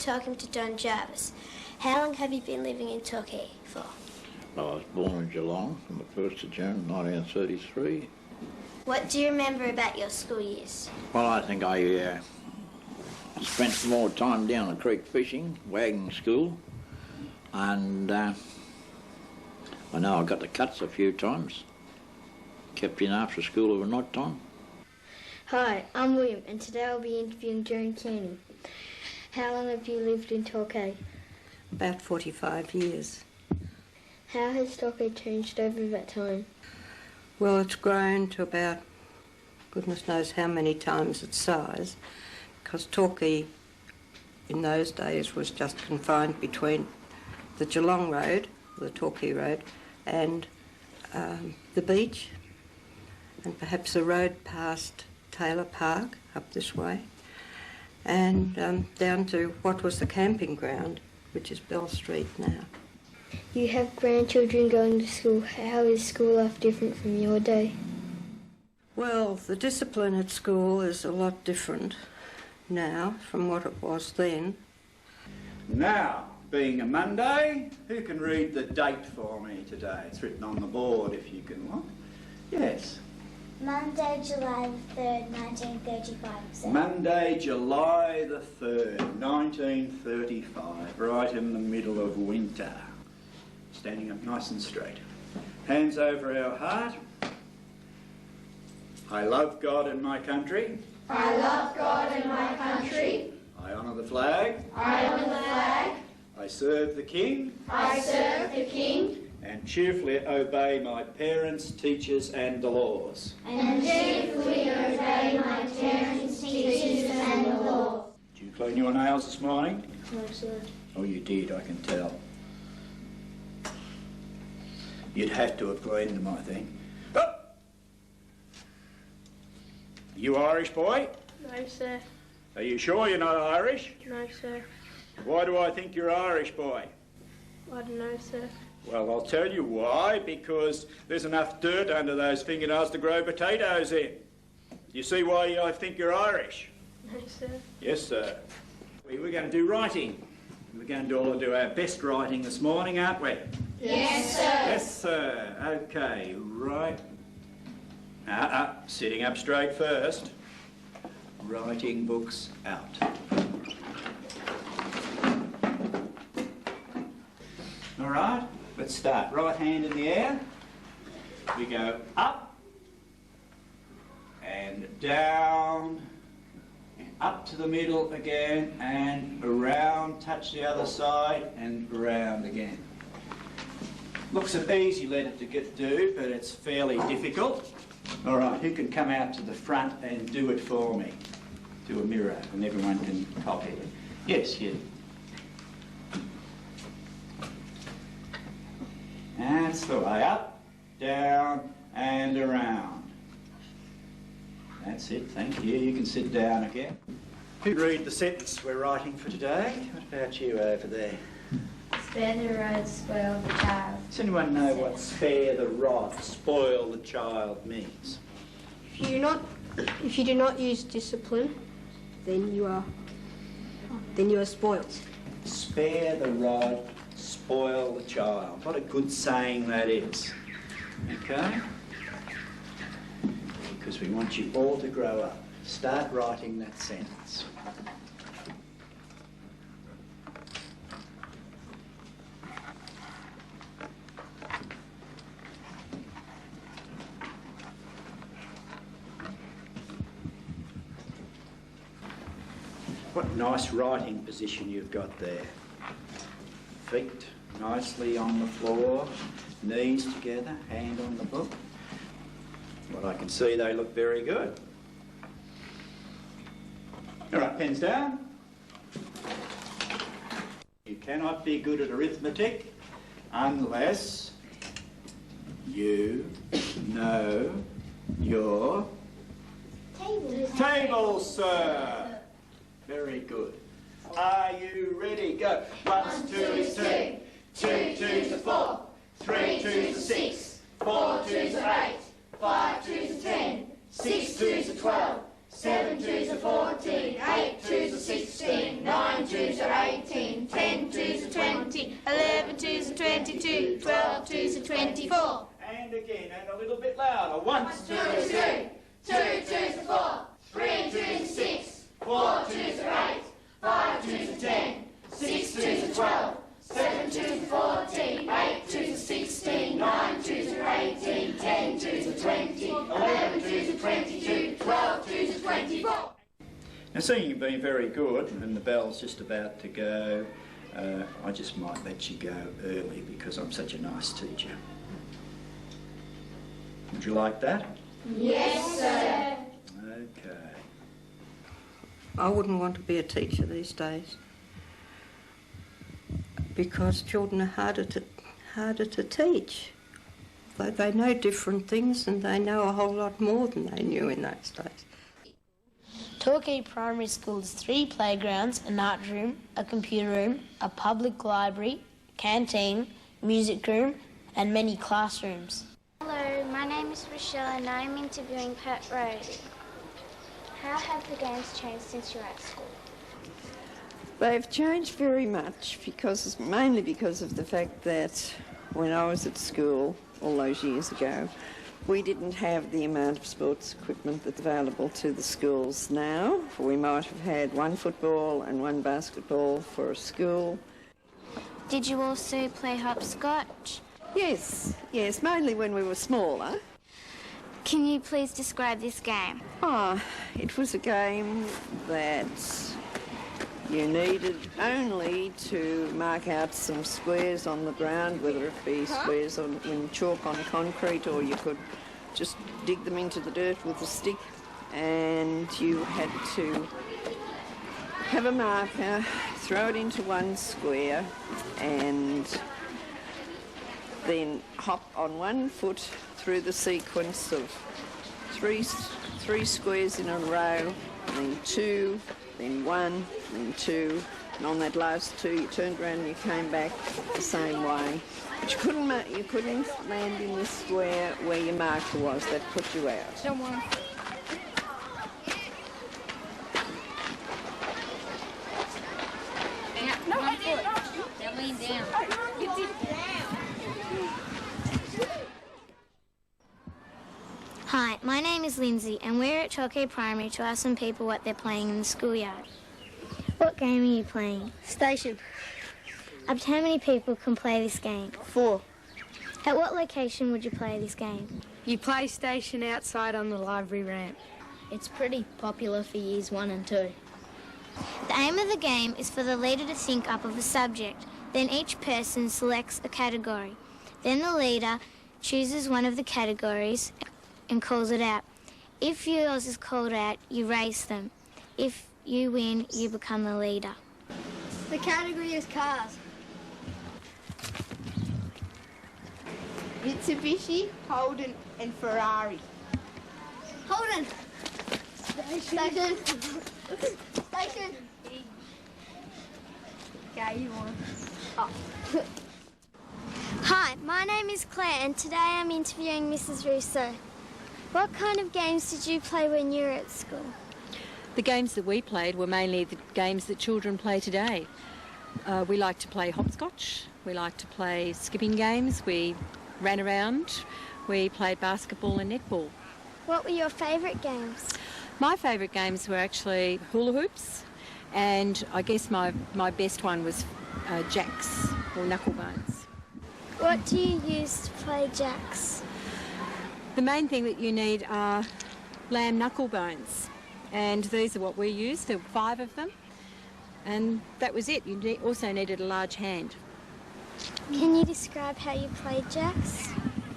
talking to Don Jarvis. How long have you been living in Torquay for? Well, I was born in Geelong on the 1st of June 1933. What do you remember about your school years? Well, I think I spent more time down the creek fishing, wagging school, and I know I got the cuts a few times. Kept in after school over night time. Hi, I'm William, and today I'll be interviewing Joan Kearney. How long have you lived in Torquay? About 45 years. How has Torquay changed over that time? Well, it's grown to about goodness knows how many times its size, because Torquay in those days was just confined between the Geelong Road, the Torquay Road, and the beach, and perhaps a road past Taylor Park up this way, and down to what was the camping ground, which is Bell Street now. You have grandchildren going to school. How is school life different from your day? Well, the discipline at school is a lot different now from what it was then. Now, being a Monday, who can read the date for me today? It's written on the board if you can look. Yes. Monday, July the 3rd, 1935, sir. Monday, July the 3rd, 1935, right in the middle of winter. Standing up nice and straight. Hands over our heart. I love God and my country. I love God and my country. I honour the flag. I honour the flag. I serve the King. I serve the King. And cheerfully obey my parents, teachers and the laws. And cheerfully obey my parents, teachers and the laws. Did you clean your nails this morning? No, sir. Oh, you did, I can tell. You'd have to have cleaned them, I think. Oh! You Irish boy? No, sir. Are you sure you're not Irish? No, sir. Why do I think you're Irish boy? I don't know, sir. Well, I'll tell you why, because there's enough dirt under those fingernails to grow potatoes in. You see why I think you're Irish? No, sir. Yes, sir. We're going to do writing. We're going to all do our best writing this morning, aren't we? Yes, sir. Yes, sir. Okay, right. Sitting up straight first. Writing books out. All right, let's start. Right hand in the air. We go up and down and up to the middle again and around, touch the other side and around again. Looks an easy letter to do, but it's fairly difficult. All right, who can come out to the front and do it for me? To a mirror and everyone can copy it. Yes, you. That's the way, up, down and around. That's it, thank you. You can sit down again. Who'd read the sentence we're writing for today? What about you over there? Spare the rod, spoil the child. Does anyone know what spare the rod, spoil the child means? If you do not use discipline, then you are spoilt. Spare the rod, spoil the child. What a good saying that is. Okay? Because we want you all to grow up. Start writing that sentence. What a nice writing position you've got there. Feet nicely on the floor, knees together, hand on the book. Well, I can see they look very good. All right, pens down. You cannot be good at arithmetic unless you know your tables, sir. Very good. Are you ready? Go. 1, 2 is 2. 2 2s are 4. 3 2s are 6. 4 2s are 8. 5 2s are 10. 6 2s are 12. 7 twos are 14, 8 twos are 16, 9 twos are 18, 10 twos are 20, 11 twos are 22, 12 twos are 24. And again, and a little bit louder. 1 2 are 3, 2 twos are 4, 3 twos are 6, 4 twos are 8, 5 twos are 10, 6 twos are 12, 7 twos are 14, 8 twos are 16, 9 twos are 18, 10 twos are 20, 11 twos are 22, 12 twos are 24. Now, seeing you've been very good and the bell's just about to go, I just might let you go early because I'm such a nice teacher. Would you like that? Yes, sir. Okay. I wouldn't want to be a teacher these days because children are harder to teach. They know different things and they know a whole lot more than they knew in those days. Torquay Primary School has 3 playgrounds, an art room, a computer room, a public library, canteen, music room and many classrooms. Hello, my name is Rochelle and I'm interviewing Pat Rose. How have the games changed since you're at school? They've changed very much mainly because of the fact that when I was at school all those years ago, we didn't have the amount of sports equipment that's available to the schools now. We might have had 1 football and 1 basketball for a school. Did you also play hopscotch? Yes, mainly when we were smaller. Can you please describe this game? It was a game that you needed only to mark out some squares on the ground, whether it be squares in chalk on concrete, or you could just dig them into the dirt with a stick, and you had to have a marker, throw it into 1 square, and then hop on 1 foot through the sequence of three squares in a row, then 2, then 1, then 2, and on that last 2 you turned around and you came back the same way. But you couldn't land in the square where your marker was. That put you out. Someone. No, 1 foot. Now lean down. Hi, my name is Lindsay and we're at Torquay Primary to ask some people what they're playing in the schoolyard. What game are you playing? Station. Up to how many people can play this game? 4. At what location would you play this game? You play station outside on the library ramp. It's pretty popular for years 1 and 2. The aim of the game is for the leader to think up of a subject. Then each person selects a category. Then the leader chooses one of the categories and calls it out. If yours is called out, you race them. If you win, you become the leader. The category is cars. Mitsubishi, Holden and Ferrari. Holden. Station. Station. Okay, you won. Hi, my name is Claire and today I'm interviewing Mrs. Russo. What kind of games did you play when you were at school? The games that we played were mainly the games that children play today. We liked to play hopscotch, we liked to play skipping games, we ran around, we played basketball and netball. What were your favourite games? My favourite games were actually hula hoops, and I guess my best one was jacks or knucklebones. What do you use to play jacks? The main thing that you need are lamb knucklebones, and these are what we used. There were 5 of them, and that was it. You also needed a large hand. Can you describe how you played jacks?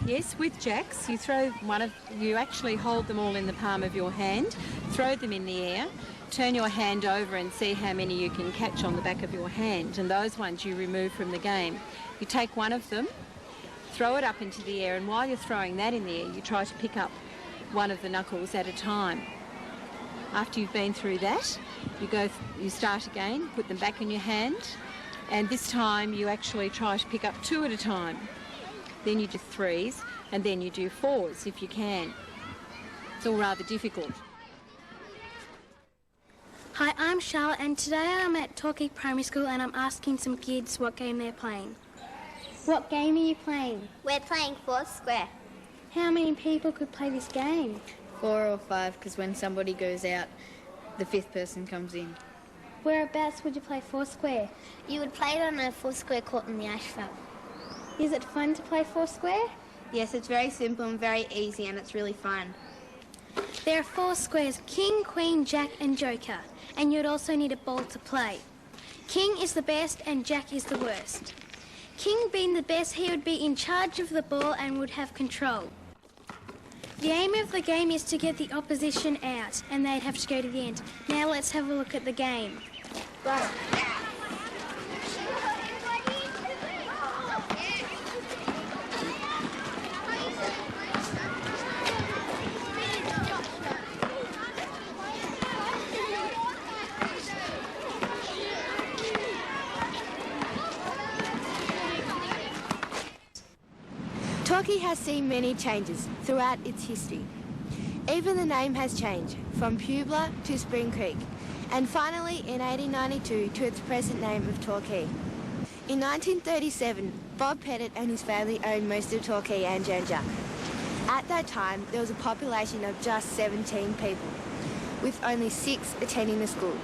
Yes, with jacks, you actually hold them all in the palm of your hand, throw them in the air, turn your hand over and see how many you can catch on the back of your hand, and those ones you remove from the game. You take one of them, throw it up into the air, and while you're throwing that in the air, you try to pick up one of the knuckles at a time. After you've been through that, you start again, put them back in your hand, and this time you actually try to pick up 2 at a time. Then you do 3s, and then you do 4s if you can. It's all rather difficult. Hi, I'm Charlotte and today I'm at Torquay Primary School and I'm asking some kids what game they're playing. What game are you playing? We're playing Foursquare. How many people could play this game? 4 or 5, because when somebody goes out, the 5th person comes in. Whereabouts would you play Foursquare? You would play it on a Foursquare court in the asphalt. Is it fun to play Foursquare? Yes, it's very simple and very easy and it's really fun. There are 4 squares, King, Queen, Jack and Joker, and you'd also need a ball to play. King is the best and Jack is the worst. King being the best, he would be in charge of the ball and would have control. The aim of the game is to get the opposition out and they'd have to go to the end. Now let's have a look at the game. Right. Torquay has seen many changes throughout its history. Even the name has changed from Publa to Spring Creek, and finally in 1892 to its present name of Torquay. In 1937, Bob Pettit and his family owned most of Torquay and Jan Juc. At that time, there was a population of just 17 people, with only 6 attending the school.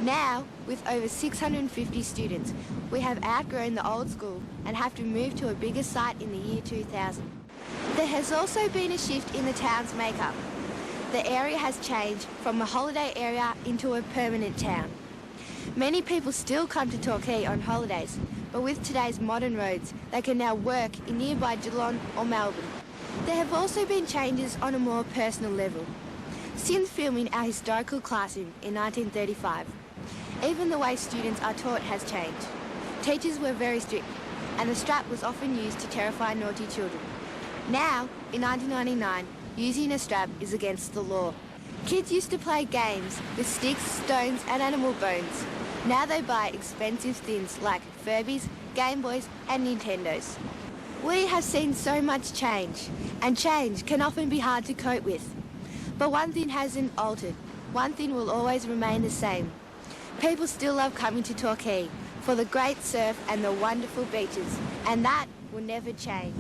Now, with over 650 students, we have outgrown the old school and have to move to a bigger site in the year 2000. There has also been a shift in the town's makeup. The area has changed from a holiday area into a permanent town. Many people still come to Torquay on holidays, but with today's modern roads, they can now work in nearby Geelong or Melbourne. There have also been changes on a more personal level. Since filming our historical classroom in 1935, even the way students are taught has changed. Teachers were very strict, and the strap was often used to terrify naughty children. Now, in 1999, using a strap is against the law. Kids used to play games with sticks, stones and animal bones. Now they buy expensive things like Furbies, Game Boys and Nintendos. We have seen so much change, and change can often be hard to cope with. But one thing hasn't altered. One thing will always remain the same. People still love coming to Torquay for the great surf and the wonderful beaches, and that will never change.